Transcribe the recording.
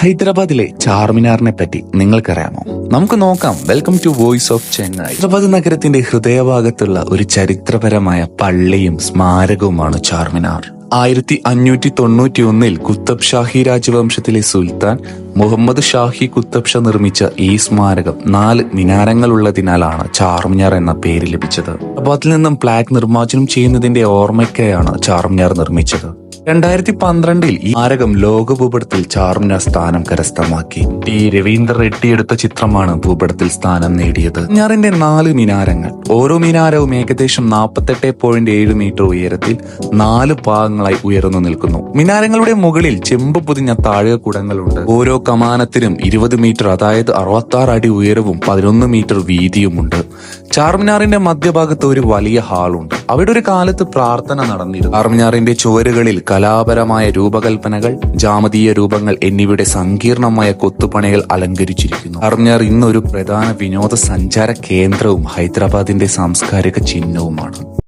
ഹൈദരാബാദിലെ ചാർമിനാറിനെ പറ്റി നിങ്ങൾക്കറിയാമോ? നമുക്ക് നോക്കാം. Welcome to voice of Chennai. Hyderabad നഗരത്തിന്റെ ഹൃദയഭാഗത്തുള്ള ഒരു ചരിത്രപരമായ പള്ളിയും സ്മാരകവുമാണ് ചാർമിനാർ. 1591 കുത്തബ് ഷാഹി രാജവംശത്തിലെ സുൽത്താൻ മുഹമ്മദ് ഷാഹി കുത്തബ് ഷാ നിർമ്മിച്ച ഈ സ്മാരകം 4 മിനാരങ്ങളുള്ളതിനാലാണ് ചാർമിനാർ എന്ന പേര് ലഭിച്ചത്. ഹൈദരാബാദിൽ നിന്നും ഫ്ലാഗ് നിർമ്മാർജ്ജനം ചെയ്യുന്നതിന്റെ ഓർമ്മയ്ക്കായാണ് ചാർമിനാർ നിർമ്മിച്ചത്. 2012 ഈ സ്മാരകം ലോക ഭൂപടത്തിൽ ചാർമിനാർ സ്ഥാനം കരസ്ഥമാക്കി. ടി രവീന്ദ്ര റെഡ്ഡി എടുത്ത ചിത്രമാണ് ഭൂപടത്തിൽ സ്ഥാനം നേടിയത്. ചാർമിനാറിന്റെ 4 മിനാരങ്ങൾ, ഓരോ മിനാരവും ഏകദേശം 48.7 മീറ്റർ ഉയരത്തിൽ 4 ഭാഗങ്ങളായി ഉയർന്നു നിൽക്കുന്നു. മിനാരങ്ങളുടെ മുകളിൽ ചെമ്പ് പൊതിഞ്ഞ താഴികക്കുടങ്ങളുണ്ട്. ഓരോ കമാനത്തിനും 20 മീറ്റർ, അതായത് 66 അടി ഉയരവും 11 മീറ്റർ വീതിയുമുണ്ട്. ചാർമിനാറിന്റെ മധ്യഭാഗത്ത് ഒരു വലിയ ഹാളുണ്ട്. അവിടെ ഒരു കാലത്ത് പ്രാർത്ഥന നടന്നിരുന്നു. ചാർമിനാറിന്റെ ചുവരുകളിൽ കലാപരമായ രൂപകൽപ്പനകൾ, ജാമതീയ രൂപങ്ങൾ എന്നിവയുടെ സങ്കീർണമായ കൊത്തുപണികൾ അലങ്കരിച്ചിരിക്കുന്നു. ചാർമിനാർ ഇന്നൊരു പ്രധാന വിനോദസഞ്ചാര കേന്ദ്രവും ഹൈദരാബാദിന്റെ സാംസ്കാരിക ചിഹ്നവുമാണ്.